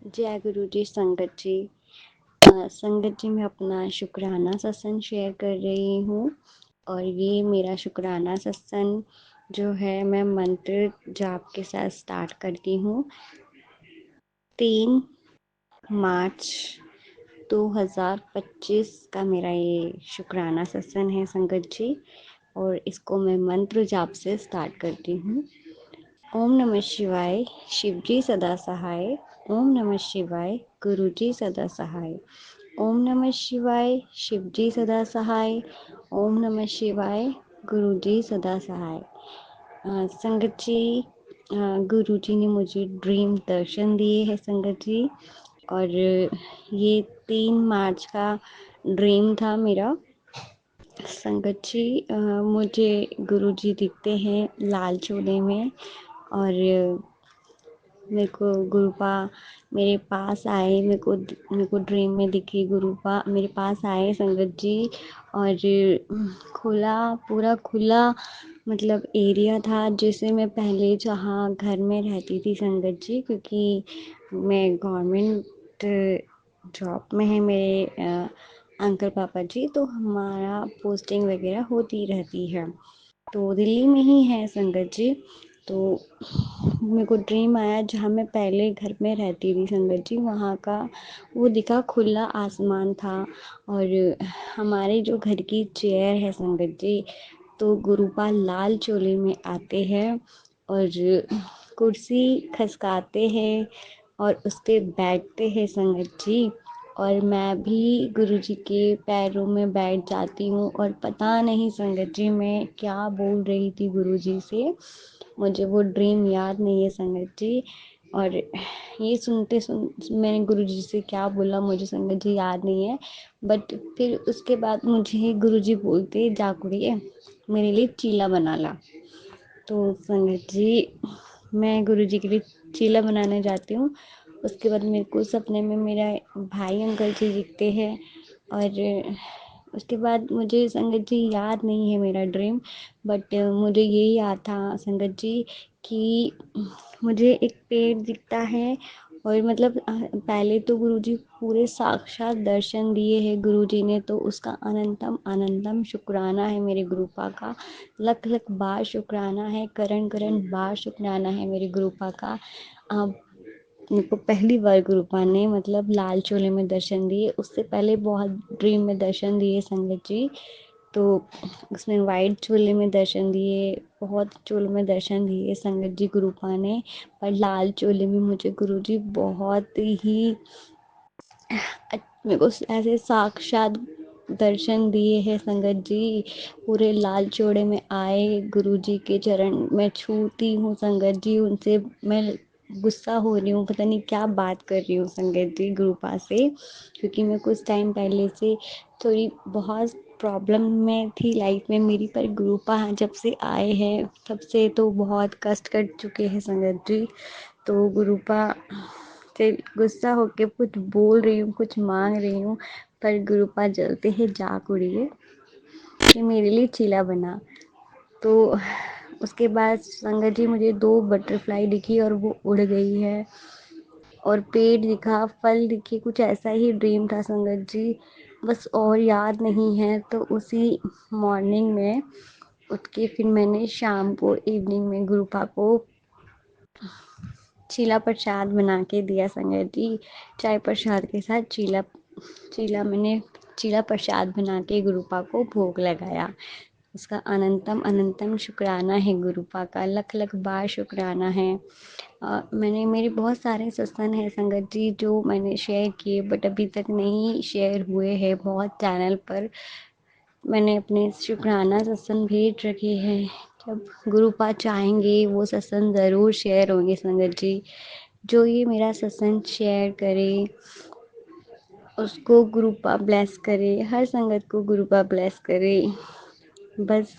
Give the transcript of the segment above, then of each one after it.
जय गुरु जी संगत जी। संगत जी, मैं अपना शुक्राना सत्संग शेयर कर रही हूँ और ये मेरा शुक्राना सत्संग जो है मैं मंत्र जाप के साथ स्टार्ट करती हूँ। 3 मार्च 2025 का मेरा ये शुक्राना सत्संग है संगत जी, और इसको मैं मंत्र जाप से स्टार्ट करती हूँ। ओम नमः शिवाय, शिवजी सदा सहाय। ओम नमः शिवाय, गुरुजी सदा सहाय। ओम नमः शिवाय, शिवजी सदा सहाय। ओम नमः शिवाय, गुरुजी सदा सहाय। संगत जी, गुरुजी ने मुझे ड्रीम दर्शन दिए हैं संगत जी, और ये 3 मार्च का ड्रीम था मेरा। संगत जी, मुझे गुरुजी दिखते हैं लाल चोले में, और मेरे को गुरुपा मेरे पास आए। मेरे को ड्रीम में दिखे गुरुपा मेरे पास आए संगत जी, और पूरा खुला मतलब एरिया था जैसे मैं पहले जहाँ घर में रहती थी संगत जी, क्योंकि मैं गवर्नमेंट जॉब में है मेरे अंकल पापा जी, तो हमारा पोस्टिंग वगैरह होती रहती है, तो दिल्ली में ही है संगत जी। तो मेरे को ड्रीम आया जहाँ मैं पहले घर में रहती थी संगत जी, वहाँ का वो दिखा खुला आसमान था, और हमारे जो घर की चेयर है संगत जी, तो गुरुपाल लाल चोले में आते हैं और कुर्सी खसकाते हैं और उस पे बैठते हैं संगत जी, और मैं भी गुरुजी के पैरों में बैठ जाती हूँ। और पता नहीं संगत जी मैं क्या बोल रही थी गुरुजी से, मुझे वो ड्रीम याद नहीं है संगत जी। और ये मैंने गुरुजी से क्या बोला मुझे संगत जी याद नहीं है, बट फिर उसके बाद मुझे गुरुजी बोलते जा कुड़िए मेरे लिए चीला बना ला। तो संगत जी, मैं गुरुजी के लिए चीला बनाने जाती हूँ। उसके बाद मेरे को सपने में मेरा भाई अंकल जी दिखते हैं, और उसके बाद मुझे संगत जी याद नहीं है मेरा ड्रीम, बट मुझे ये याद था संगत जी कि मुझे एक पेड़ दिखता है, और मतलब पहले तो गुरुजी पूरे साक्षात दर्शन दिए हैं गुरुजी ने, तो उसका अनंतम अनंतम शुक्राना है मेरे गुरुपा का। लख लख बार शुक्राना है, करण करण बार शुक्राना है मेरे गुरुपा का। मेरे को पहली बार गुरुपा ने मतलब लाल चोले में दर्शन दिए, उससे पहले बहुत ड्रीम में दर्शन दिए संगत जी, तो उसमें वाइट चोले में दर्शन दिए, बहुत चोले में दर्शन दिए संगत जी गुरुपा ने, पर लाल चोले में मुझे गुरुजी बहुत ही मेरे को ऐसे साक्षात दर्शन दिए हैं संगत जी। पूरे लाल चोड़े में आए, गुरुजी के चरण मैं छूती हूँ संगत जी, उनसे मैं गुस्सा हो रही हूँ, पता नहीं क्या बात कर रही हूँ संगत जी गुरुपा से, क्योंकि मैं कुछ टाइम पहले से थोड़ी बहुत प्रॉब्लम में थी लाइफ में मेरी, पर गुरुपा जब से आए हैं तब से तो बहुत कष्ट कर चुके हैं संगत जी। तो गुरुपा से गुस्सा होके कुछ बोल रही हूँ, कुछ मांग रही हूँ, पर गुरुपा जलते हैं जा कुड़िए कि मेरे लिए चीला बना। तो उसके बाद संगत जी मुझे 2 बटरफ्लाई दिखी और वो उड़ गई है, और पेड़ दिखा, फल दिखे, कुछ ऐसा ही ड्रीम था संगत जी, बस और याद नहीं है। तो उसी मॉर्निंग में उठ के फिर मैंने शाम को इवनिंग में गुरुपा को चीला प्रसाद बना के दिया संगत जी, चाय प्रसाद के साथ चीला चीला मैंने चीला प्रसाद बना के गुरुपा को भोग लगाया। उसका अनंतम अनंतम शुक्राना है गुरुपा का, लख लख बार शुक्राना है। मैंने मेरे बहुत सारे सत्संग हैं संगत जी जो मैंने शेयर किए, बट अभी तक नहीं शेयर हुए हैं बहुत चैनल पर। मैंने अपने शुक्राना सत्संग भेज रखे हैं, जब गुरुपा चाहेंगे वो सत्संग ज़रूर शेयर होंगे संगत जी। जो ये मेरा सत्संग शेयर करे उसको गुरुपा ब्लेस करे, हर संगत को गुरुपा ब्लेस करे। बस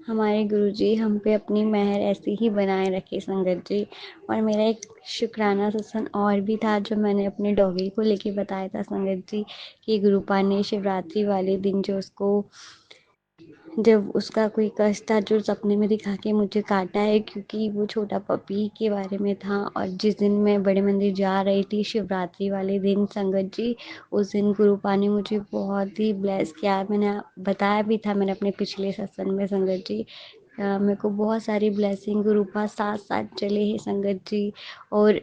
हमारे गुरुजी हम पे अपनी मेहर ऐसी ही बनाए रखे संगत जी। और मेरा एक शुक्राना सत्संग और भी था जो मैंने अपने डॉगी को लेके बताया था संगत जी, कि गुरुपा ने शिवरात्रि वाले दिन जो उसको जब उसका कोई कष्ट था जो सपने में दिखा के मुझे काटा है, क्योंकि वो छोटा पपी के बारे में था। और जिस दिन मैं बड़े मंदिर जा रही थी शिवरात्रि वाले दिन संगत जी, उस दिन गुरु पा ने मुझे बहुत ही ब्लेस किया। मैंने बताया भी था मैंने अपने पिछले सत्संग में संगत जी, मेरे को बहुत सारी ब्लेसिंग गुरुपा साथ साथ चले हैं संगत जी। और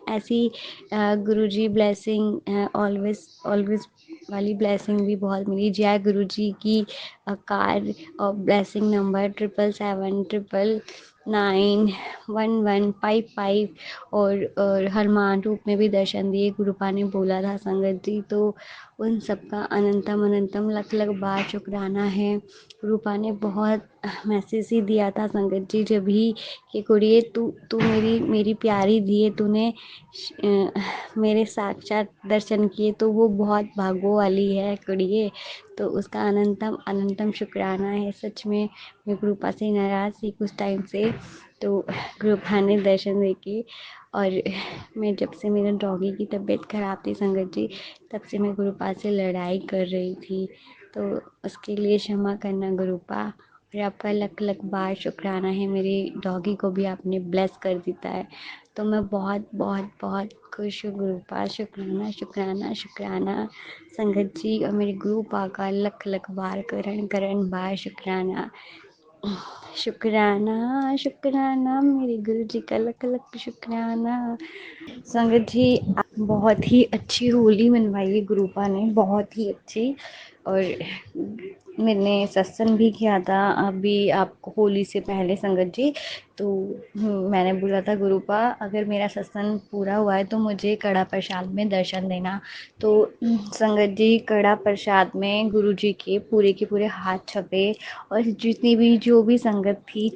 ऐसी गुरुजी ब्लेसिंग ऑलवेज ऑलवेज वाली ब्लेसिंग भी बहुत मिली। जय गुरु जी की कार और ब्लेसिंग नंबर 777 999 1155 और हनुमान रूप में भी दर्शन दिए गुरुपा ने बोला था संगत जी। तो उन सबका अनंतम अनंतम लख लख बार शुक्राना है। रूपा ने बहुत मैसेज ही दिया था संगत जी जब भी कि कुड़िए तू तू मेरी मेरी प्यारी दिए तूने मेरे साक्षात दर्शन किए तो वो बहुत भागो वाली है कुड़िए। तो उसका अनंतम अनंतम शुक्राना है। सच में मैं गुरुपा से नाराज़ थी कुछ टाइम से, तो गुरुपा ने दर्शन देके। और मैं जब से मेरे डॉगी की तबीयत खराब थी संगत जी, तब से मैं गुरुपा से लड़ाई कर रही थी। तो उसके लिए क्षमा करना गुरुपा। और आपका लख लख बार शुक्राना है, मेरे डॉगी को भी आपने ब्लेस कर दिया है। तो मैं बहुत बहुत बहुत खुश हूँ गुरुपा। शुक्राना शुक्राना शुक्राना संगत जी। और मेरे गुरुपा का लख लख बार करण करण बार शुक्राना। शुक्राना शुक्राना मेरे गुरु जी का लख लख शुक्राना। संगत जी बहुत ही अच्छी होली मनवाई है गुरुपा ने, बहुत ही अच्छी। और मैंने सत्संग भी किया था अभी आपको होली से पहले संगत जी। तो मैंने बोला था गुरुपा अगर मेरा सत्संग पूरा हुआ है तो मुझे कड़ा प्रसाद में दर्शन देना। तो संगत जी कड़ा प्रसाद में गुरु जी के पूरे हाथ छपे। और जितनी भी जो भी संगत थी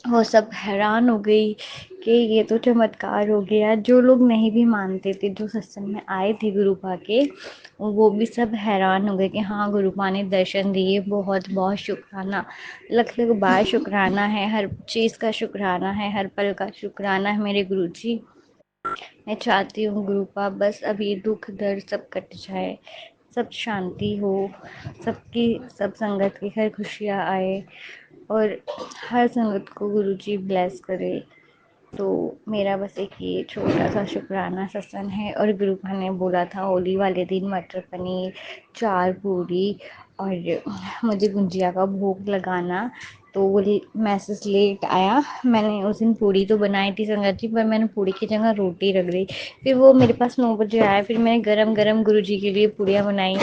वो सब हैरान हो गई कि ये तो चमत्कार हो गया। जो लोग नहीं भी मानते थे जो सत्संग में आए थे गुरुपा के, वो भी सब हैरान हो गए कि हाँ गुरुपा ने दर्शन दिए। बहुत बहुत शुक्राना, लख लख बार शुक्राना है। हर चीज़ का शुक्राना है, हर पल का शुक्राना है मेरे गुरु जी। मैं चाहती हूँ गुरुपा बस अभी दुख दर्द सब कट जाए, सब शांति हो, सबकी सब संगत की हर खुशियाँ आए और हर संगत को गुरुजी ब्लेस करे। तो मेरा बस एक ये छोटा सा शुक्राना सत्संग है। और गुरुपा ने बोला था होली वाले दिन मटर पनीर, चार पूरी और मुझे गुंजिया का भोग लगाना। तो वो मैसेज लेट आया। मैंने उस दिन पूड़ी तो बनाई थी संगत जी, पर मैंने पूड़ी की जगह रोटी रख दी। फिर वो मेरे पास 9 बजे आया, फिर मैंने गरम गरम गुरु जी के लिए पूड़ियाँ बनाई,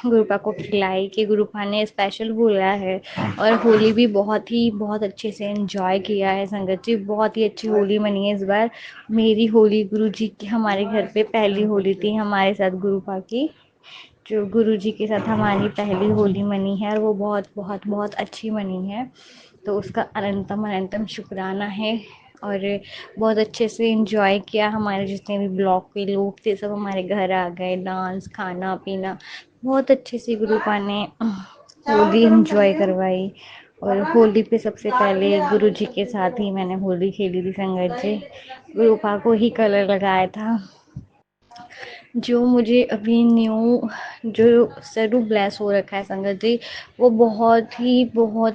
गुरुपा को खिलाई कि गुरुपा ने स्पेशल बोला है। और होली भी बहुत अच्छे से एंजॉय किया है संगत जी। बहुत ही अच्छी होली मनी है इस बार। मेरी होली गुरु जी की हमारे घर पे पहली होली थी हमारे साथ गुरुपा की, जो गुरु जी के साथ हमारी पहली होली मनी है और वो बहुत बहुत बहुत अच्छी मनी है। तो उसका अनंतम अनंतम शुक्राना है। और बहुत अच्छे से एंजॉय किया। हमारे जितने भी ब्लॉक के लोग थे सब हमारे घर आ गए, डांस खाना पीना बहुत अच्छे से गुरुपा ने होली एंजॉय करवाई। और होली पे सबसे पहले गुरु जी के साथ ही मैंने होली खेली थी संगत जी। गुरुपा को ही कलर लगाया था। जो मुझे अभी न्यू जो स्वरूप ब्लेस हो रखा है संगत जी, वो बहुत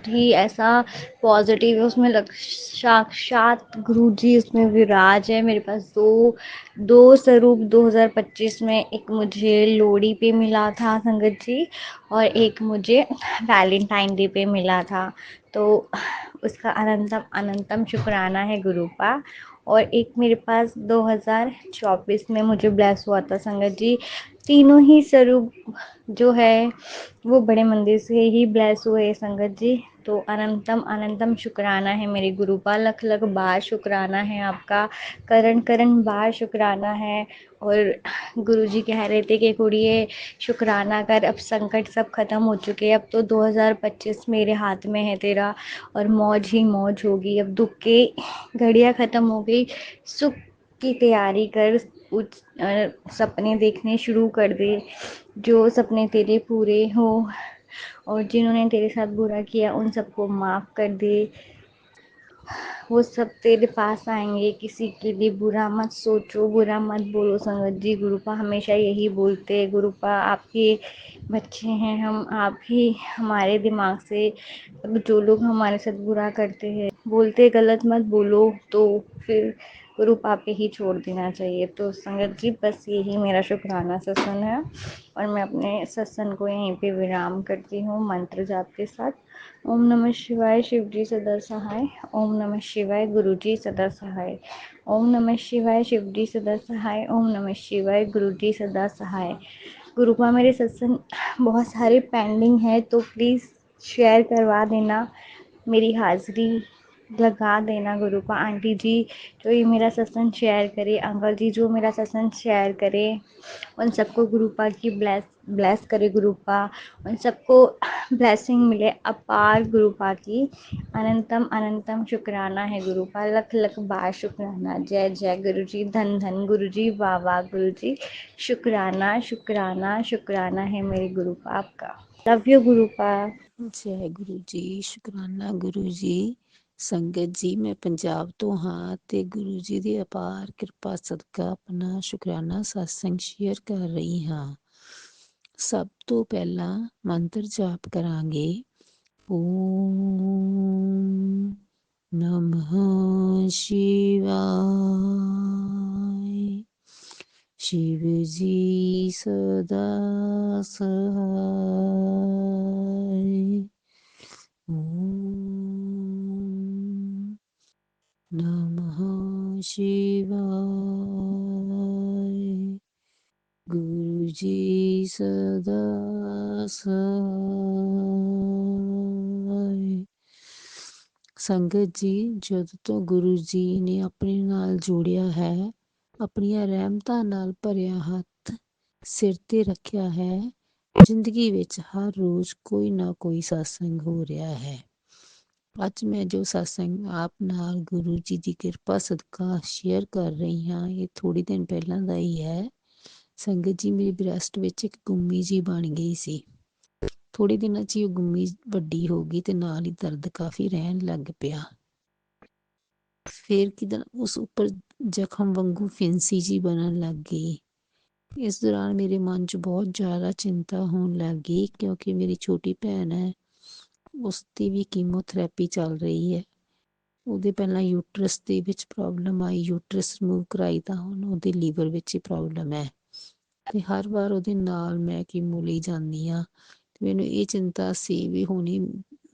ही ऐसा पॉजिटिव है। उसमें साक्षात गुरु जी उसमें विराज है। मेरे पास दो दो स्वरूप 2025 में एक मुझे लोहड़ी पे मिला था संगत जी, और एक मुझे वैलेंटाइन डे पे मिला था। तो उसका अनंतम अनंतम शुक्राना है गुरुपा। और एक मेरे पास 2024 में मुझे ब्लेस हुआ था संगत जी। तीनों ही स्वरूप जो है वो बड़े मंदिर से ही ब्लेस हुए संगत जी। तो अनंतम अनंतम शुक्राना है मेरे गुरुपा। लख लख बार शुक्राना है आपका, करण करण बार शुक्राना है। और गुरुजी कह रहे थे कि कुड़िए शुक्राना कर, अब संकट सब खत्म हो चुके हैं, अब तो 2025 मेरे हाथ में है तेरा और मौज ही मौज होगी। अब दुख के घड़ियाँ खत्म हो गई, सुख की तैयारी कर, सपने देखने शुरू कर दे। जो सपने तेरे पूरे हो और जिन्होंने तेरे साथ बुरा किया उन सबको माफ़ कर दे। वो सब तेरे पास आएंगे, किसी के लिए बुरा मत सोचो, बुरा मत बोलो। संगत जी गुरुपा हमेशा यही बोलते हैं, गुरुपा आपके बच्चे हैं हम, आप ही हमारे दिमाग से, जो लोग हमारे साथ बुरा करते हैं बोलते गलत मत बोलो, तो फिर गुरुपा पे ही छोड़ देना चाहिए। तो संगत जी बस यही मेरा शुक्राना सत्संग है, और मैं अपने सत्संग को यहीं पे विराम करती हूँ मंत्र जाप के साथ। ओम नमः शिवाय, शिव जी सदा सहाय। ओम नमः शिवाय, गुरु जी सदा सहाय। ओम नमः शिवाय, शिव जी सदा सहाय। ओम नमः शिवाय, गुरु जी सदा सहाय। गुरुपा मेरे सत्संग बहुत सारे पेंडिंग है, तो प्लीज़ शेयर करवा देना, मेरी हाज़िरी लगा देना गुरुपा। आंटी जी जो ये मेरा सत्संग शेयर करे, अंकल जी जो मेरा सत्संग शेयर करे, उन सबको गुरुपा की ब्लेस करे गुरुपा, उन सबको ब्लेसिंग मिले अपार गुरुपा की। अनंतम अनंतम शुक्राना है गुरुपा, लख लख बार शुक्राना। जय जय गुरु जी, धन धन गुरु जी, वाह वाह गुरु जी। शुक्राना शुक्राना शुक्राना है मेरे गुरुपा आपका। Love you गुरुपा। जय गुरु जी, शुकराना गुरु जी। ਸੰਗਤ ਜੀ ਮੈਂ ਪੰਜਾਬ ਤੋਂ ਹਾਂ ਤੇ ਗੁਰੂ ਜੀ ਦੀ ਅਪਾਰ ਕਿਰਪਾ ਸਦਕਾ ਆਪਣਾ ਸ਼ੁਕਰਾਨਾ ਸਤਸੰਗ ਸ਼ੇਅਰ ਕਰ ਰਹੀ ਹਾਂ। ਸਭ ਤੋਂ ਪਹਿਲਾਂ ਮੰਤਰ ਜਾਪ ਕਰਾਂਗੇ। ਓਮ ਨਮः शिवाय। शिव जी सदा सहाय। ओम नमः शिवाय। गुरु जी सदा सहाय। ਸੰਗਤ ਜੀ ਜਦੋਂ ਤੋਂ ਗੁਰੂ ਜੀ ਨੇ ਆਪਣੇ ਨਾਲ ਜੋੜਿਆ ਹੈ, ਆਪਣੀਆਂ ਰਹਿਮਤਾਂ ਨਾਲ ਭਰਿਆ ਹੱਥ ਸਿਰ ਤੇ ਰੱਖਿਆ ਹੈ, ਜ਼ਿੰਦਗੀ ਵਿੱਚ ਹਰ ਰੋਜ਼ ਕੋਈ ਨਾ ਕੋਈ ਸਤਸੰਗ ਹੋ ਰਿਹਾ ਹੈ। ਅੱਜ ਮੈਂ ਜੋ ਸਤਸੰਗ ਆਪ ਨਾਲ ਗੁਰੂ ਜੀ ਦੀ ਕਿਰਪਾ ਸਦਕਾ ਸ਼ੇਅਰ ਕਰ ਰਹੀ ਹਾਂ, ਇਹ ਥੋੜ੍ਹੇ ਦਿਨ ਪਹਿਲਾਂ ਦਾ ਹੀ ਹੈ। ਸੰਗਤ ਜੀ ਮੇਰੀ ਬ੍ਰੈਸਟ ਵਿੱਚ ਇੱਕ ਗੁੰਮੀ ਜੀ ਬਣ ਗਈ ਸੀ। ਥੋੜ੍ਹੇ ਦਿਨਾਂ 'ਚ ਹੀ ਉਹ ਗੁੰਮੀ ਵੱਡੀ ਹੋ ਗਈ ਤੇ ਨਾਲ ਹੀ ਦਰਦ ਕਾਫੀ ਰਹਿਣ ਲੱਗ ਪਿਆ। ਫਿਰ ਕਿੱਦਾਂ ਉਸ ਉੱਪਰ ਜ਼ਖਮ ਵਾਂਗੂ ਫਿੰਸੀ ਜੀ ਬਣਨ ਲੱਗ ਗਈ। ਇਸ ਦੌਰਾਨ ਮੇਰੇ ਮਨ 'ਚ ਬਹੁਤ ਜ਼ਿਆਦਾ ਚਿੰਤਾ ਹੋਣ ਲੱਗ ਗਈ, ਕਿਉਂਕਿ ਮੇਰੀ ਛੋਟੀ ਭੈਣ ਹੈ, ਉਸ ਦੀ ਵੀ ਕੀਮੋਥੈਰੇਪੀ ਚੱਲ ਰਹੀ ਹੈ। ਉਹਦੇ ਪਹਿਲਾਂ ਯੂਟਰਸ ਦੇ ਵਿੱਚ ਪ੍ਰੋਬਲਮ ਆਈ, ਯੂਟਰਸ ਰਿਮੂਵ ਕਰਾਈ ਤਾਂ ਹੁਣ ਉਹਦੇ ਲੀਵਰ ਵਿੱਚ ਹੀ ਪ੍ਰੋਬਲਮ ਹੈ ਤੇ ਹਰ ਵਾਰ ਉਹਦੇ ਨਾਲ ਮੈਂ ਕੀਮੋ ਲਈ ਜਾਂਦੀ ਹਾਂ। ਮੈਨੂੰ ਇਹ ਚਿੰਤਾ ਸੀ ਵੀ ਹੁਣੇ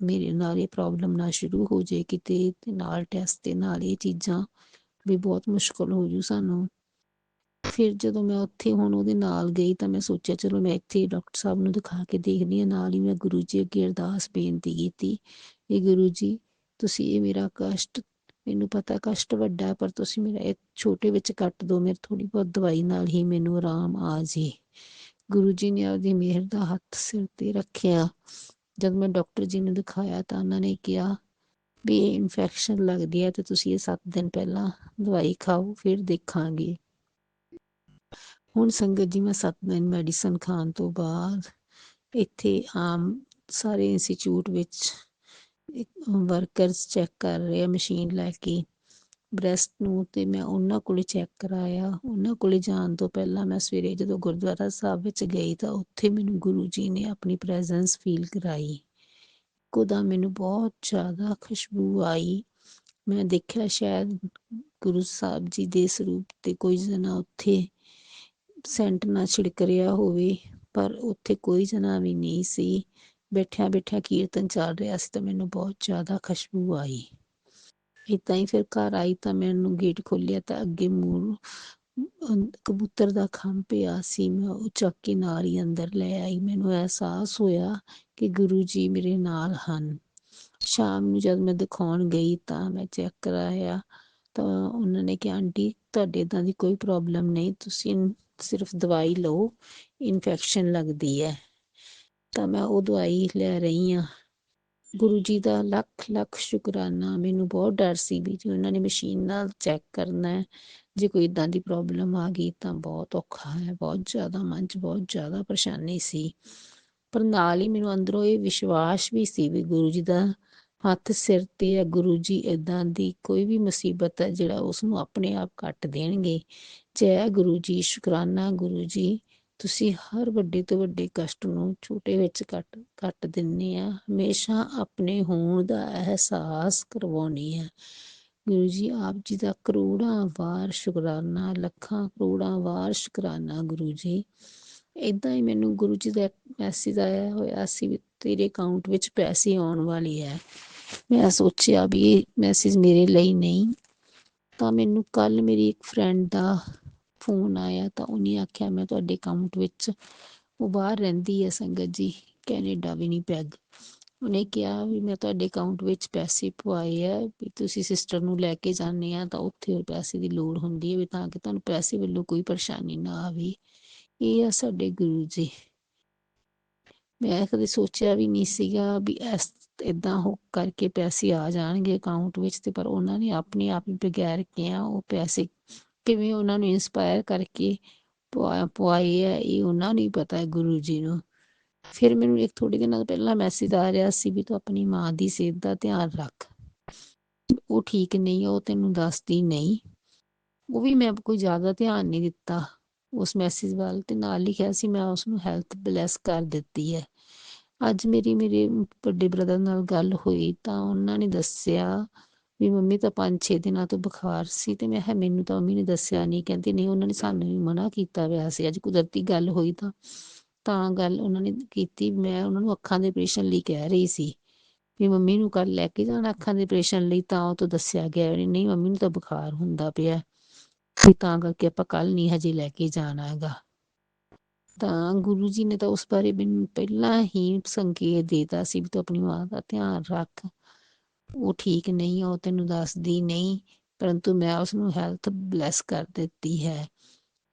ਮੇਰੇ ਨਾਲ ਇਹ ਪ੍ਰੋਬਲਮ ਨਾ ਸ਼ੁਰੂ ਹੋ ਜਾਏ ਕਿਤੇ, ਤੇ ਨਾਲ ਟੈਸਟ ਦੇ ਨਾਲ ਇਹ ਚੀਜ਼ਾਂ ਵੀ ਬਹੁਤ ਮੁਸ਼ਕਿਲ ਹੋ ਜੂ ਸਾਨੂੰ। ਫਿਰ ਜਦੋਂ ਮੈਂ ਉੱਥੇ ਹੁਣ ਉਹਦੇ ਨਾਲ ਗਈ ਤਾਂ ਮੈਂ ਸੋਚਿਆ ਚਲੋ ਮੈਂ ਇੱਥੇ ਡਾਕਟਰ ਸਾਹਿਬ ਨੂੰ ਦਿਖਾ ਕੇ ਦੇਖਦੀ ਹਾਂ। ਨਾਲ ਹੀ ਮੈਂ ਗੁਰੂ ਜੀ ਅੱਗੇ ਅਰਦਾਸ ਬੇਨਤੀ ਕੀਤੀ, ਇਹ ਗੁਰੂ ਜੀ ਤੁਸੀਂ ਇਹ ਮੇਰਾ ਕਸ਼ਟ, ਮੈਨੂੰ ਪਤਾ ਕਸ਼ਟ ਵੱਡਾ ਪਰ ਤੁਸੀਂ ਮੇਰਾ ਇਹ ਛੋਟੇ ਵਿੱਚ ਕੱਟ ਦਿਓ, ਮੇਰੇ ਥੋੜ੍ਹੀ ਬਹੁਤ ਦਵਾਈ ਨਾਲ ਹੀ ਮੈਨੂੰ ਆਰਾਮ ਆ ਜੇ। ਗੁਰੂ ਜੀ ਨੇ ਆਪਦੀ ਮਿਹਰ ਦਾ ਹੱਥ ਸਿਰ ਤੇ ਰੱਖਿਆ। ਜਦ ਮੈਂ ਡਾਕਟਰ ਜੀ ਨੂੰ ਦਿਖਾਇਆ ਤਾਂ ਉਹਨਾਂ ਨੇ ਕਿਹਾ ਵੀ ਇਹ ਇਨਫੈਕਸ਼ਨ ਲੱਗਦੀ ਹੈ ਤੇ ਤੁਸੀਂ ਇਹ 7 ਦਿਨ ਪਹਿਲਾਂ ਦਵਾਈ ਖਾਓ, ਫਿਰ ਦੇਖਾਂਗੇ। ਹੁਣ ਸੰਗਤ ਜੀ ਮੈਂ 7 ਦਿਨ ਮੈਡੀਸਨ ਖਾਣ ਤੋਂ ਬਾਅਦ ਇੱਥੇ ਆਮ ਸਾਰੇ ਇੰਸਟੀਚਿਊਟ ਵਿੱਚ ਵਰਕਰਸ ਚੈੱਕ ਕਰ ਰਹੇ ਆ ਮਸ਼ੀਨ ਲੈ ਕੇ ਬ੍ਰੈਸਟ ਨੂੰ, ਤੇ ਮੈਂ ਉਹਨਾਂ ਕੋਲੇ ਚੈੱਕ ਕਰਾਇਆ। ਉਹਨਾਂ ਕੋਲੇ ਜਾਣ ਤੋਂ ਪਹਿਲਾਂ ਮੈਂ ਸਵੇਰੇ ਜਦੋਂ ਗੁਰਦੁਆਰਾ ਸਾਹਿਬ ਵਿੱਚ ਗਈ ਤਾਂ ਉੱਥੇ ਮੈਨੂੰ ਗੁਰੂ ਜੀ ਨੇ ਆਪਣੀ ਪ੍ਰੈਜ਼ੈਂਸ ਫੀਲ ਕਰਾਈ। ਇੱਕੋਦਮ ਮੈਨੂੰ ਬਹੁਤ ਜ਼ਿਆਦਾ ਖੁਸ਼ਬੂ ਆਈ। ਮੈਂ ਦੇਖਿਆ ਸ਼ਾਇਦ ਗੁਰੂ ਸਾਹਿਬ ਜੀ ਦੇ ਸਰੂਪ ਤੇ ਕੋਈ ਜਣਾ ਉੱਥੇ ਸੈਂਟ ਨਾ ਛਿੜਕ ਰਿਹਾ ਹੋਵੇ, ਪਰ ਉੱਥੇ ਕੋਈ ਜਣਾ ਵੀ ਨਹੀਂ ਸੀ। ਬੈਠਿਆਂ ਬੈਠਿਆਂ ਕੀਰਤਨ ਚੱਲ ਰਿਹਾ ਸੀ ਤਾਂ ਮੈਨੂੰ ਬਹੁਤ ਜ਼ਿਆਦਾ ਖੁਸ਼ਬੂ ਆਈ। ਇੱਦਾਂ ਹੀ ਫਿਰ ਘਰ ਆਈ ਤਾਂ ਮੈਨੂੰ ਗੇਟ ਖੋਲ੍ਹਿਆ ਤਾਂ ਅੱਗੇ ਮੂੰਹ ਕਬੂਤਰ ਦਾ ਖੰਭ ਪਿਆ ਸੀ। ਮੈਂ ਉਹ ਚੱਕ ਕੇ ਨਾਲ ਹੀ ਅੰਦਰ ਲੈ ਆਈ। ਮੈਨੂੰ ਅਹਿਸਾਸ ਹੋਇਆ ਕਿ ਗੁਰੂ ਜੀ ਮੇਰੇ ਨਾਲ ਹਨ। ਸ਼ਾਮ ਨੂੰ ਜਦ ਮੈਂ ਦਿਖਾਉਣ ਗਈ ਤਾਂ ਮੈਂ ਚੈੱਕ ਕਰਾਇਆ ਤਾਂ ਉਹਨਾਂ ਨੇ ਕਿਹਾ ਆਂਟੀ ਤੁਹਾਡੇ ਇੱਦਾਂ ਦੀ ਕੋਈ ਪ੍ਰੋਬਲਮ ਨਹੀਂ, ਤੁਸੀਂ ਸਿਰਫ ਦਵਾਈ ਲਓ, ਇਨਫੈਕਸ਼ਨ ਲੱਗਦੀ ਹੈ। ਤਾਂ ਮੈਂ ਉਹ ਦਵਾਈ ਲੈ ਰਹੀ ਹਾਂ। ਗੁਰੂ ਜੀ ਦਾ ਲੱਖ ਲੱਖ ਸ਼ੁਕਰਾਨਾ। ਮੈਨੂੰ ਬਹੁਤ ਡਰ ਸੀ ਵੀ ਜੇ ਉਹਨਾਂ ਨੇ ਮਸ਼ੀਨ ਨਾਲ ਚੈੱਕ ਕਰਨਾ ਹੈ, ਜੇ ਕੋਈ ਇੱਦਾਂ ਦੀ ਪ੍ਰੋਬਲਮ ਆ ਗਈ ਤਾਂ ਬਹੁਤ ਔਖਾ ਹੈ। ਬਹੁਤ ਜ਼ਿਆਦਾ ਮਨ 'ਚ ਬਹੁਤ ਜ਼ਿਆਦਾ ਪਰੇਸ਼ਾਨੀ ਸੀ, ਪਰ ਨਾਲ ਹੀ ਮੈਨੂੰ ਅੰਦਰੋਂ ਇਹ ਵਿਸ਼ਵਾਸ ਵੀ ਸੀ ਵੀ ਗੁਰੂ ਜੀ ਦਾ ਹੱਥ ਸਿਰ ਤੇ ਹੈ ਗੁਰੂ ਜੀ, ਏਦਾਂ ਦੀ ਕੋਈ ਵੀ ਮੁਸੀਬਤ ਹੈ ਜਿਹੜਾ ਉਸਨੂੰ ਆਪਣੇ ਆਪ ਕੱਟ ਦੇਣਗੇ। ਜੈ ਗੁਰੂ ਜੀ, ਸ਼ੁਕਰਾਨਾ ਗੁਰੂ ਜੀ, ਤੁਸੀਂ ਹਰ ਵੱਡੇ ਤੋਂ ਵੱਡੇ ਕਸ਼ਟ ਨੂੰ ਛੋਟੇ ਵਿੱਚ ਕੱਟ ਦਿੰਦੇ ਆ। ਹਮੇਸ਼ਾ ਆਪਣੇ ਹੋਣ ਦਾ ਅਹਿਸਾਸ ਕਰਵਾਉਣੀ ਹੈ। ਗੁਰੂ ਜੀ ਆਪ ਜੀ ਦਾ ਕਰੋੜਾਂ ਵਾਰ ਸ਼ੁਕਰਾਨਾ, ਲੱਖਾਂ ਕਰੋੜਾਂ ਵਾਰ ਸ਼ੁਕਰਾਨਾ ਗੁਰੂ ਜੀ। ਇੱਦਾਂ ਹੀ ਮੈਨੂੰ ਗੁਰੂ ਜੀ ਦਾ ਮੈਸੇਜ ਆਇਆ ਹੋਇਆ ਸੀ ਵੀ ਤੇਰੇ ਅਕਾਊਂਟ ਵਿੱਚ ਪੈਸੇ ਆਉਣ ਵਾਲੇ ਹੈ। ਮੈਂ ਸੋਚਿਆ ਵੀ ਇਹ ਮੈਸੇਜ ਮੇਰੇ ਲਈ ਨਹੀਂ, ਤਾਂ ਮੈਨੂੰ ਕੱਲ ਮੇਰੀ ਇੱਕ ਫਰੈਂਡ ਦਾ ਫੋਨ ਆਇਆ ਤਾਂ ਉਹਨੇ ਆਖਿਆ ਮੈਂ ਤੁਹਾਡੇ ਅਕਾਊਂਟ ਵਿੱਚ, ਉਹ ਬਾਹਰ ਰਹਿੰਦੀ ਹੈ ਸੰਗਤ ਜੀ, ਕੈਨੇਡਾ ਵਿਨੀਪੈਗ। ਉਹਨੇ ਕਿਹਾ ਵੀ ਮੈਂ ਤੁਹਾਡੇ ਅਕਾਊਂਟ ਵਿੱਚ ਪੈਸੇ ਪਵਾਏ ਆ, ਵੀ ਤੁਸੀਂ ਸਿਸਟਰ ਨੂੰ ਲੈ ਕੇ ਜਾਂਦੇ ਆ ਤਾਂ ਉੱਥੇ ਪੈਸੇ ਦੀ ਲੋੜ ਹੁੰਦੀ ਹੈ, ਵੀ ਤਾਂ ਕਿ ਤੁਹਾਨੂੰ ਪੈਸੇ ਵੱਲੋਂ ਕੋਈ ਪਰੇਸ਼ਾਨੀ ਨਾ ਆਵੇ। ਇਹ ਆ ਸਾਡੇ ਗੁਰੂ ਜੀ। ਮੈਂ ਕਦੇ ਸੋਚਿਆ ਵੀ ਨਹੀਂ ਸੀਗਾ ਵੀ ਇੱਦਾਂ ਹੋ ਕਰਕੇ ਪੈਸੇ ਆ ਜਾਣਗੇ ਅਕਾਊਂਟ ਵਿੱਚ, ਤੇ ਪਰ ਉਹਨਾਂ ਨੇ ਆਪਣੇ ਆਪ ਹੀ ਬਗੈਰ ਕਿਹਾ ਉਹ ਪੈਸੇ ਕਿਵੇਂ ਉਹਨਾਂ ਨੂੰ ਇੰਸਪਾਇਰ ਕਰਕੇ ਪਵਾਏ ਹੈ, ਇਹ ਉਹਨਾਂ ਨੂੰ ਹੀ ਪਤਾ ਹੈ ਗੁਰੂ ਜੀ ਨੂੰ। ਫਿਰ ਮੈਨੂੰ ਇੱਕ ਥੋੜ੍ਹੇ ਦਿਨਾਂ ਪਹਿਲਾਂ ਮੈਸੇਜ ਆ ਰਿਹਾ ਸੀ ਵੀ ਤੂੰ ਆਪਣੀ ਮਾਂ ਦੀ ਸਿਹਤ ਦਾ ਧਿਆਨ ਰੱਖ, ਉਹ ਠੀਕ ਨਹੀਂ, ਉਹ ਤੈਨੂੰ ਦੱਸਦੀ ਨਹੀਂ। ਉਹ ਵੀ ਮੈਂ ਕੋਈ ਜ਼ਿਆਦਾ ਧਿਆਨ ਨਹੀਂ ਦਿੱਤਾ ਉਸ ਮੈਸੇਜ ਵੱਲ, ਤੇ ਨਾਲ ਲਿਖਿਆ ਸੀ ਮੈਂ ਉਸਨੂੰ ਹੈਲਥ ਬਲੈਸ ਕਰ ਦਿੱਤੀ ਹੈ। ਅੱਜ ਮੇਰੇ ਵੱਡੇ ਬ੍ਰਦਰ ਨਾਲ ਗੱਲ ਹੋਈ ਤਾਂ ਉਹਨਾਂ ਨੇ ਦੱਸਿਆ ਵੀ ਮੰਮੀ ਤਾਂ 5-6 ਦਿਨਾਂ ਤੋਂ ਬੁਖਾਰ ਸੀ, ਤੇ ਮੈਂ ਕਿਹਾ ਮੈਨੂੰ ਤਾਂ ਮੰਮੀ ਨੇ ਦੱਸਿਆ ਨਹੀਂ। ਕਹਿੰਦੇ ਨਹੀਂ, ਉਹਨਾਂ ਨੇ ਸਾਨੂੰ ਵੀ ਮਨਾ ਕੀਤਾ ਹੋਇਆ ਸੀ। ਅੱਜ ਕੁਦਰਤੀ ਗੱਲ ਹੋਈ ਤਾਂ ਗੱਲ ਉਹਨਾਂ ਨੇ ਕੀਤੀ। ਮੈਂ ਉਹਨਾਂ ਨੂੰ ਅੱਖਾਂ ਦੇ ਆਪਰੇਸ਼ਨ ਲਈ ਕਹਿ ਰਹੀ ਸੀ ਵੀ ਮੰਮੀ ਨੂੰ ਕੱਲ ਲੈ ਕੇ ਜਾਣਾ ਅੱਖਾਂ ਦੇ ਆਪਰੇਸ਼ਨ ਲਈ, ਤਾਂ ਉਹ ਤੋਂ ਦੱਸਿਆ ਗਿਆ ਨਹੀਂ ਮੰਮੀ ਨੂੰ ਤਾਂ ਬੁਖਾਰ ਹੁੰਦਾ ਪਿਆ, ਵੀ ਤਾਂ ਕਰਕੇ ਆਪਾਂ ਕੱਲ ਨਹੀਂ ਹਜੇ ਲੈ ਕੇ ਜਾਣਾ ਹੈਗਾ। ਤਾਂ ਗੁਰੂ ਜੀ ਨੇ ਤਾਂ ਉਸ ਬਾਰੇ ਮੈਨੂੰ ਪਹਿਲਾਂ ਹੀ ਸੰਕੇਤ ਦੇਤਾ ਸੀ ਵੀ ਤੂੰ ਆਪਣੀ ਮਾਂ ਦਾ ਧਿਆਨ ਰੱਖ, ਉਹ ਠੀਕ ਨਹੀਂ, ਉਹ ਤੈਨੂੰ ਦੱਸਦੀ ਨਹੀਂ, ਪਰੰਤੂ ਮੈਂ ਉਸਨੂੰ ਹੈਲਥ ਬਲੈਸ ਕਰ ਦਿੱਤੀ ਹੈ।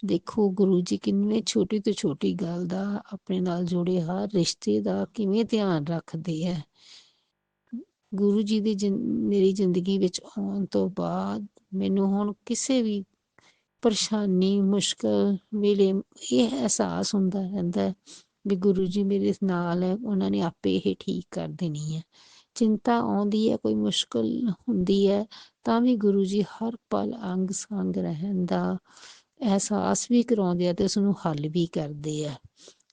ਦੇਖੋ ਗੁਰੂ ਜੀ ਕਿੰਨੇ ਛੋਟੀ ਤੋਂ ਛੋਟੀ ਗੱਲ ਦਾ, ਆਪਣੇ ਨਾਲ ਜੁੜੇ ਹਰ ਰਿਸ਼ਤੇ ਦਾ ਕਿਵੇਂ ਧਿਆਨ ਰੱਖਦੇ ਹੈ। ਗੁਰੂ ਜੀ ਦੀ ਮੇਰੀ ਜ਼ਿੰਦਗੀ ਵਿੱਚ ਆਉਣ ਤੋਂ ਬਾਅਦ ਮੈਨੂੰ ਹੁਣ ਕਿਸੇ ਵੀ ਪਰੇਸ਼ਾਨੀ ਮੁਸ਼ਕਲ ਵੇਲੇ ਇਹ ਅਹਿਸਾਸ ਹੁੰਦਾ ਰਹਿੰਦਾ ਵੀ ਗੁਰੂ ਜੀ ਮੇਰੇ ਨਾਲ ਹੈ, ਉਹਨਾਂ ਨੇ ਆਪੇ ਇਹ ਠੀਕ ਕਰ ਦੇਣੀ ਹੈ। ਚਿੰਤਾ ਆਉਂਦੀ ਹੈ, ਕੋਈ ਮੁਸ਼ਕਲ ਹੁੰਦੀ ਹੈ, ਤਾਂ ਵੀ ਗੁਰੂ ਜੀ ਹਰ ਪਲ ਅੰਗ ਸੰਗ ਰਹਿਣ ਦਾ ਅਹਿਸਾਸ ਵੀ ਕਰਾਉਂਦੇ ਆ ਤੇ ਉਸਨੂੰ ਹੱਲ ਵੀ ਕਰਦੇ ਆ।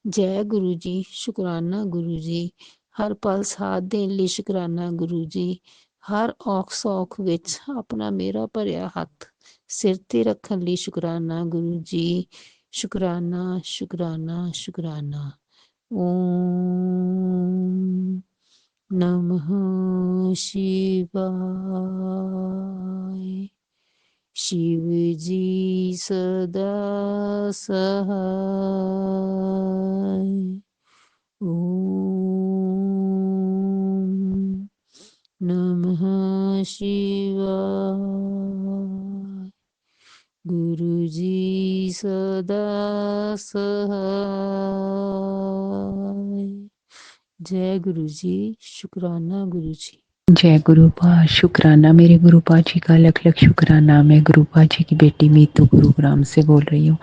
ਜੈ ਗੁਰੂ ਜੀ, ਸ਼ੁਕਰਾਨਾ ਗੁਰੂ ਜੀ, ਹਰ ਪਲ ਸਾਥ ਦੇਣ ਲਈ ਸ਼ੁਕਰਾਨਾ ਗੁਰੂ ਜੀ, ਹਰ ਔਖ ਸੌਖ ਵਿੱਚ ਆਪਣਾ ਮੇਰਾ ਭਰਿਆ ਹੱਥ ਸਿਰ ਤੇ ਰੱਖਣ ਲਈ ਸ਼ੁਕਰਾਨਾ ਗੁਰੂ ਜੀ, ਸ਼ੁਕਰਾਨਾ ਸ਼ੁਕਰਾਨਾ ਸ਼ੁਕਰਾਨਾ। ਓਮ ਨਮః ਸ਼ਿਵਾਏ। शिव जी सदा सहाय। ओम नमः शिवाय। गुरु जी सदा सहाय। जय गुरु जी, शुक्राना गुरु जी। जय गुरु पा, शुक्राना मेरे गुरु पा जी का, लख लख शुक्राना। मैं गुरु पा जी की बेटी मीतू गुरुग्राम से बोल रही हूँ।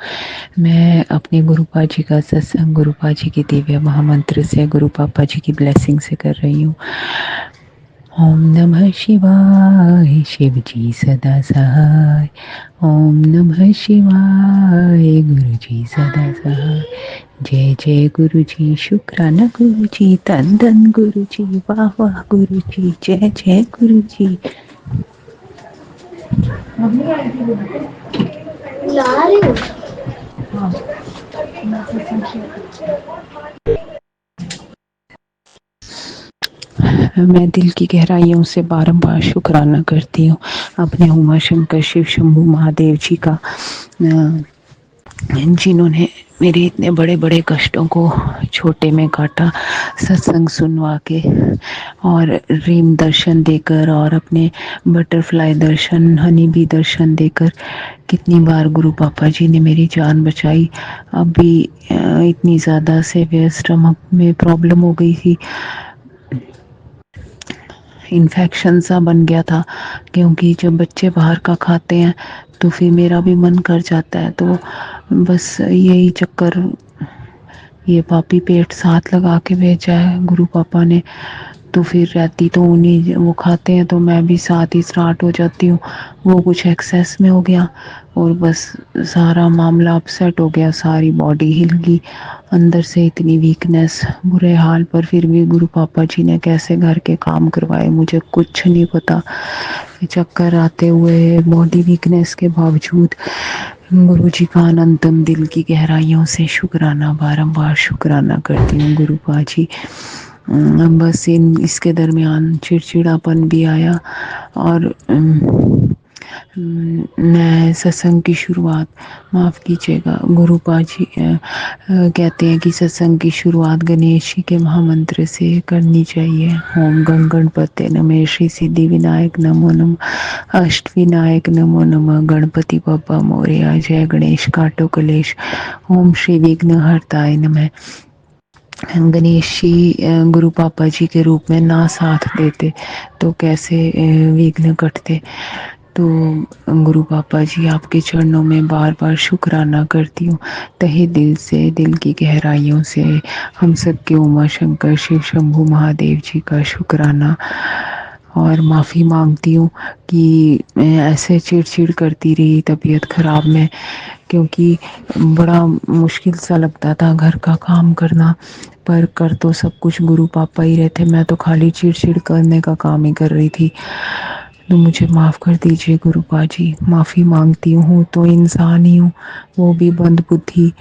मैं अपने गुरु पा जी का सत्संग गुरु पा जी की दिव्य महामंत्र से, गुरु पापा जी की ब्लेसिंग से कर रही हूँ। ओम नमः शिवाय, शिव जी सदा सहाय। ओम नमः शिवाय, गुरु जी सदा सहाय। जय जय गुरु जी, शुक्राना गुरु जी, धन धन गुरु जी, वाह वाह गुरु जी, जय जय गुरु जी। मैं दिल की गहराइयों से बारंबार शुक्राना करती हूँ अपने उमा शंकर शिव शंभू महादेव जी का, जिन्होंने मेरे इतने बड़े बड़े कष्टों को छोटे में काटा, सत्संग सुनवा के और रीम दर्शन देकर और अपने बटरफ्लाई दर्शन, हनी बी दर्शन देकर कितनी बार गुरु पापा जी ने मेरी जान बचाई। अभी इतनी ज़्यादा सेवियर स्टमक में प्रॉब्लम हो गई थी, इन्फेक्शन सा बन गया था, क्योंकि जब बच्चे बाहर का खाते हैं तो फिर मेरा भी मन कर जाता है। तो बस यही चक्कर, ये पापी पेट साथ लगा के भेजा है गुरु पापा ने, तो फिर रहती तो उन्हीं, वो खाते हैं तो मैं भी साथ ही स्टार्ट हो जाती हूँ। वो कुछ एक्सेस में हो गया और बस सारा मामला अपसेट हो गया, सारी बॉडी हिल गई, अंदर से इतनी वीकनेस, बुरे हाल। पर फिर भी गुरु पापा जी ने कैसे घर के काम करवाए मुझे कुछ नहीं पता। चक्कर आते हुए बॉडी वीकनेस के बावजूद गुरु जी का अनंतम दिल की गहराइयों से शुक्राना, बारंबार शुक्राना करती हूँ गुरु पाजी। बस इसके दरमियान चिड़चिड़ापन भी आया और मैं सत्संग की शुरुआत, माफ़ कीजिएगा गुरु पाजी कहते हैं कि सत्संग की शुरुआत गणेश जी के महामंत्र से करनी चाहिए। ओम गंग गणपते नमः, श्री सिद्धि विनायक नमो नमः, अष्ट विनायक नमो नमः, गणपति बप्पा मोरया, जय गणेश काटो कलेश, ओम श्री विघ्न हरताय नमः। गणेश जी गुरु पापा जी के रूप में ना साथ देते तो कैसे विघ्न कटते। तो गुरु पापा जी आपके चरणों में बार बार शुक्राना करती हूँ, तहे दिल से, दिल की गहराइयों से। हम सबके उमा शंकर शिव शंभु महादेव जी का शुक्राना, और माफ़ी मांगती हूँ कि मैं ऐसे चिड़चिड़ करती रही तबीयत ख़राब में, क्योंकि बड़ा मुश्किल सा लगता था घर का काम करना। पर कर तो सब कुछ गुरु पापा ही रहे थे, मैं तो खाली चिड़चिड़ करने का काम ही कर रही थी। तो मुझे माफ़ कर दीजिए गुरु पाजी, माफ़ी मांगती हूँ। तो इंसान ही हूँ, वो भी बंद बुद्धि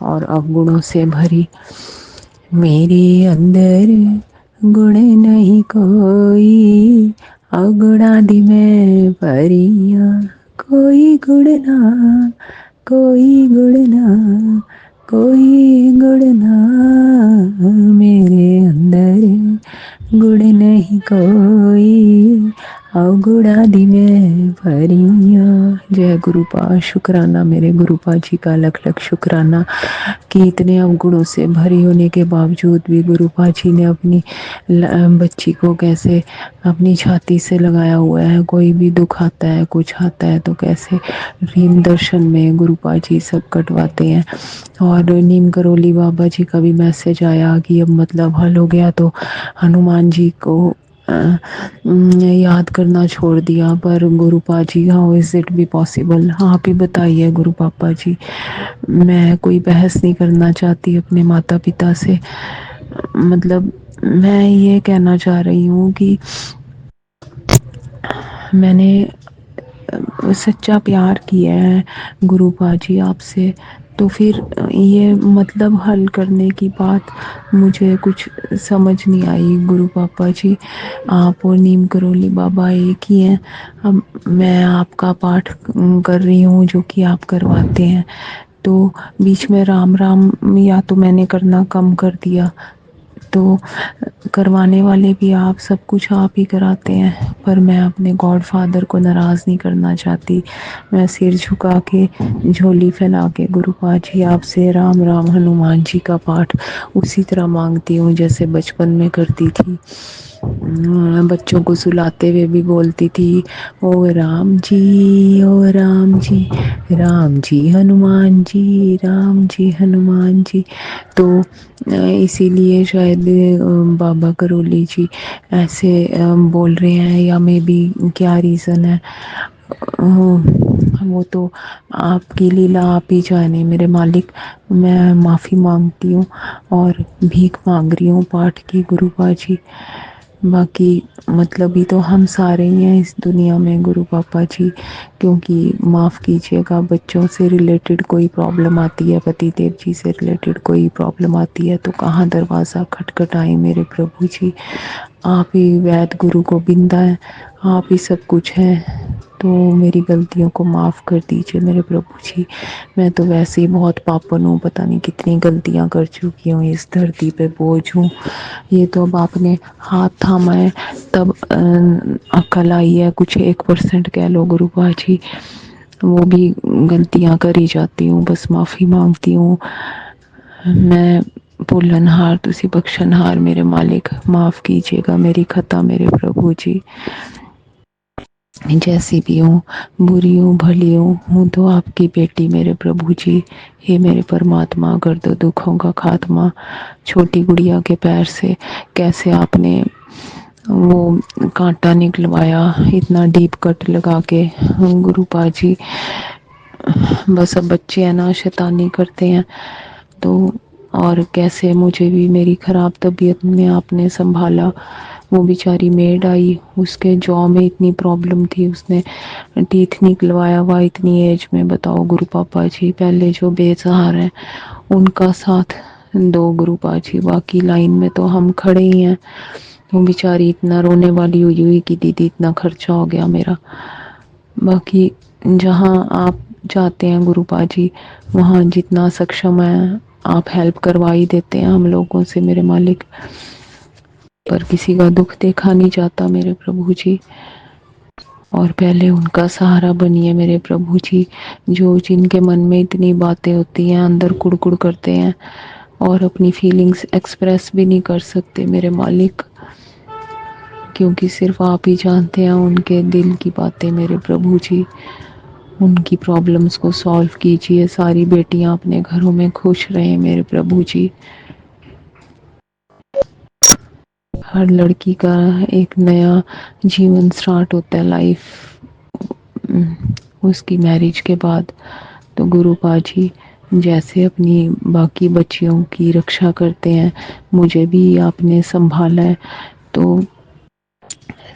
और अवगुणों से भरी। मेरे अंदर गुण नहीं कोई, अवगुणादि में परिया। कोई गुण ना, कोई गुण ना, कोई गुण ना, मेरे अंदर गुण नहीं कोई, अवगुणादि में भरिया। जय गुरुपा, शुक्राना मेरे गुरुपा जी का लख लख शुक्राना कि इतने अवगुणों से भरी होने के बावजूद भी गुरुपा जी ने अपनी बच्ची को कैसे अपनी छाती से लगाया हुआ है। कोई भी दुख आता है, कुछ आता है तो कैसे नीम दर्शन में गुरुपा जी सब कटवाते हैं। और नीम करोली बाबा जी का भी मैसेज आया कि अब मतलब हल हो गया, तो हनुमान जी को याद करना छोड़ दिया। पर गुरु पाजी, how is it be possible? आप ही बताइए गुरु पापा जी। मैं कोई बहस नहीं करना चाहती अपने माता पिता से, मतलब मैं ये कहना चाह रही हूँ कि मैंने सच्चा प्यार किया है गुरु पाजी आपसे, तो फिर ये मतलब हल करने की बात मुझे कुछ समझ नहीं आई। गुरु पापा जी, आप और नीम करोली बाबा एक ही हैं। अब मैं आपका पाठ कर रही हूँ जो कि आप करवाते हैं, तो बीच में राम राम या तो मैंने करना कम कर दिया, तो करवाने वाले भी आप, सब कुछ आप ही कराते हैं। पर मैं अपने गॉड फादर को नाराज़ नहीं करना चाहती। मैं सिर झुका के, झोली फैला के गुरु पाजी आपसे राम राम हनुमान जी का पाठ उसी तरह मांगती हूँ जैसे बचपन में करती थी। बच्चों को सुलाते हुए भी बोलती थी, ओ राम जी, ओ राम जी, राम जी हनुमान जी, राम जी हनुमान जी। तो इसीलिए शायद बाबा करोली जी ऐसे बोल रहे हैं, या मे बी क्या रीज़न है, वो तो आपकी लीला आप ही जाने मेरे मालिक। मैं माफ़ी मांगती हूँ और भीख मांग रही हूँ पाठ की गुरु पाजी। बाकी मतलब ही तो हम सारे ही हैं इस दुनिया में गुरु पापा जी, क्योंकि माफ़ कीजिएगा बच्चों से रिलेटेड कोई प्रॉब्लम आती है, पति देव जी से रिलेटेड कोई प्रॉब्लम आती है, तो कहाँ दरवाज़ा खटखटाएं मेरे प्रभु जी। आप ही वैद गुरु गोविंदा है, आप ही सब कुछ है। तो मेरी गलतियों को माफ़ कर दीजिए मेरे प्रभु जी। मैं तो वैसे ही बहुत पापन हूँ, पता नहीं कितनी गलतियाँ कर चुकी हूँ, इस धरती पे बोझ हूँ। ये तो अब आपने हाथ थामा है तब अक्ल आई है, कुछ 1% कह लो गुरु जी। वो भी गलतियाँ कर ही जाती हूँ, बस माफ़ी मांगती हूँ। मैं भूलनहार, तुसी बख्शनहार मेरे मालिक, माफ़ कीजिएगा मेरी खता मेरे प्रभु जी। जैसी भी हूँ, बुरी हूँ भली हूँ तो आपकी बेटी मेरे प्रभु जी। हे मेरे परमात्मा, कर दो दुखों का खात्मा। छोटी गुड़िया के पैर से कैसे आपने वो कांटा निकलवाया, इतना डीप कट लगा के। गुरुपा जी, बस अब बच्चे हैं ना, शैतानी करते हैं तो। और कैसे मुझे भी मेरी खराब तबीयत में आपने संभाला। वो बेचारी मेड आई, उसके जॉ में इतनी प्रॉब्लम थी, उसने टीथ निकलवाया हुआ इतनी एज में। बताओ गुरु पापा जी, पहले जो बेसहारा हैं उनका साथ दो गुरु पापा जी, बाकी लाइन में तो हम खड़े ही हैं। वो बेचारी इतना रोने वाली हुई कि दीदी इतना खर्चा हो गया मेरा। बाकी जहाँ आप जाते हैं गुरुपा जी, वहाँ जितना सक्षम है आप हेल्प करवा ही देते हैं हम लोगों से मेरे मालिक। पर किसी का दुख देखा नहीं जाता मेरे प्रभु जी। और पहले उनका सहारा बनिए मेरे प्रभु जी, जो जिनके मन में इतनी बातें होती हैं, अंदर कुड़कुड़ करते हैं और अपनी फीलिंग्स एक्सप्रेस भी नहीं कर सकते मेरे मालिक, क्योंकि सिर्फ आप ही जानते हैं उनके दिल की बातें मेरे प्रभु जी। उनकी प्रॉब्लम्स को सॉल्व कीजिए। सारी बेटियां अपने घरों में खुश रहें मेरे प्रभु जी। हर लड़की का एक नया जीवन स्टार्ट होता है, लाइफ उसकी मैरिज के बाद। तो गुरुपा जी, जैसे अपनी बाकी बच्चियों की रक्षा करते हैं, मुझे भी आपने संभाला है, तो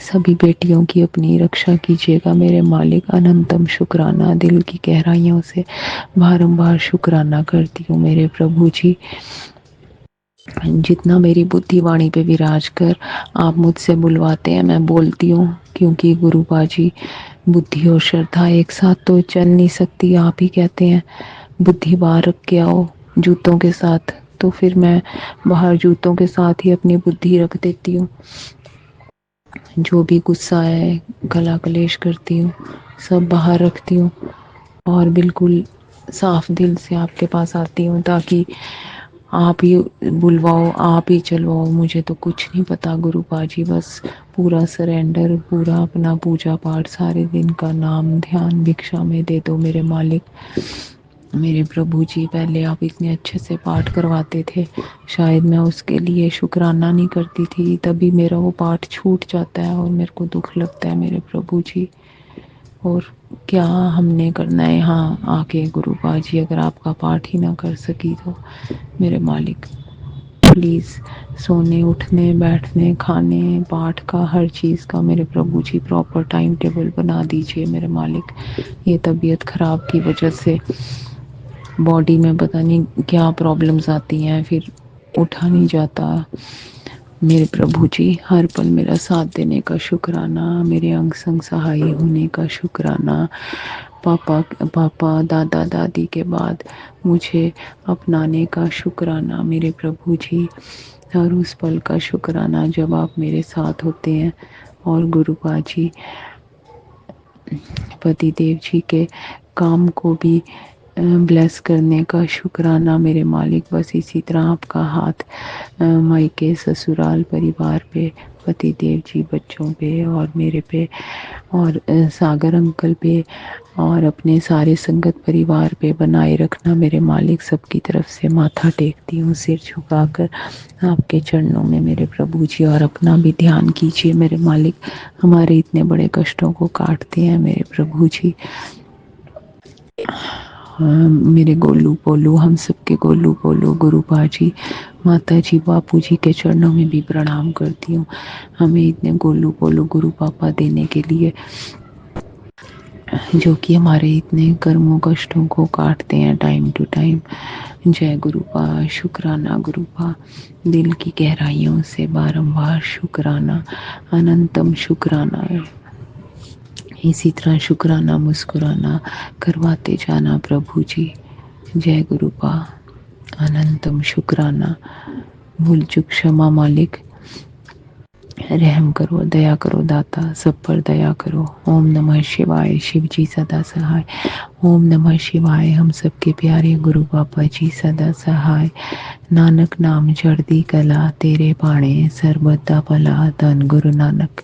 सभी बेटियों की अपनी रक्षा कीजिएगा मेरे मालिक। अनंतम शुक्राना, दिल की गहराइयों से बारंबार शुक्राना करती हूँ मेरे प्रभु जी। जितना मेरी बुद्धि वाणी पे विराज कर आप मुझसे बुलवाते हैं, मैं बोलती हूँ, क्योंकि गुरुपा जी, बुद्धि और श्रद्धा एक साथ तो चल नहीं सकती। आप ही कहते हैं बुद्धि बाहर रख के आओ जूतों के साथ, तो फिर मैं बाहर जूतों के साथ ही अपनी बुद्धि रख देती हूँ। जो भी गुस्सा है, गला कलेश करती हूँ, सब बाहर रखती हूँ और बिल्कुल साफ दिल से आपके पास आती हूँ, ताकि आप ही बुलवाओ, आप ही चलवाओ। मुझे तो कुछ नहीं पता गुरुपा जी, बस पूरा सरेंडर, पूरा अपना पूजा पाठ सारे दिन का नाम ध्यान भिक्षा में दे दो मेरे मालिक। मेरे प्रभु जी, पहले आप इतने अच्छे से पाठ करवाते थे, शायद मैं उसके लिए शुक्राना नहीं करती थी, तभी मेरा वो पाठ छूट जाता है और मेरे को दुख लगता है मेरे प्रभु जी। और क्या हमने करना है यहाँ आके गुरुपा जी, अगर आपका पाठ ही ना कर सकी तो मेरे मालिक प्लीज़ सोने उठने बैठने खाने पाठ का हर चीज़ का मेरे प्रभु जी प्रॉपर टाइम टेबल बना दीजिए मेरे मालिक। ये तबीयत ख़राब की वजह से बॉडी में पता नहीं क्या प्रॉब्लम्स आती हैं, फिर उठा नहीं जाता मेरे प्रभु जी। हर पल मेरा साथ देने का शुक्राना, मेरे अंग संग सहाय होने का शुक्राना। पापा दादा दादी के बाद मुझे अपनाने का शुक्राना मेरे प्रभु जी। हर उस पल का शुक्राना जब आप मेरे साथ होते हैं। और गुरुपा जी, पति देव जी के काम को भी ब्लेस करने का शुक्राना मेरे मालिक। बस इसी तरह आपका हाथ मायके ससुराल परिवार पे, पति देव जी बच्चों पे और मेरे पे और सागर अंकल पे और अपने सारे संगत परिवार पे बनाए रखना मेरे मालिक। सबकी तरफ से माथा टेकती हूँ सिर झुकाकर आपके चरणों में मेरे प्रभु जी। और अपना भी ध्यान कीजिए मेरे मालिक, हमारे इतने बड़े कष्टों को काटते हैं मेरे प्रभु जी। मेरे गोलू बोलू, हम सबके गोलू बोलू, गुरुपा जी, माता जी, बापू जी के चरणों में भी प्रणाम करती हूँ, हमें इतने गोलू बोलू गुरु पापा देने के लिए, जो कि हमारे इतने कर्मों कष्टों को काटते हैं टाइम टू टाइम। जय गुरुपा, शुक्राना गुरुपा, दिल की गहराइयों से बारंबार शुक्राना, अनंतम शुक्राना। इसी तरह शुक्राना मुस्कुराना करवाते जाना प्रभु जी। जय गुरुपा, अनंतम शुक्राना। भूल चूक क्षमा मालिक, रहम करो, दया करो दाता, सब पर दया करो। ओम नमः शिवाय, शिव जी सदा सहाय। ओम नमः शिवाय, हम सबके प्यारे गुरु बाबा जी सदा सहाय। नानक नाम चढ़दी कला, तेरे बाणे सर्बदा भला, धन गुरु नानक।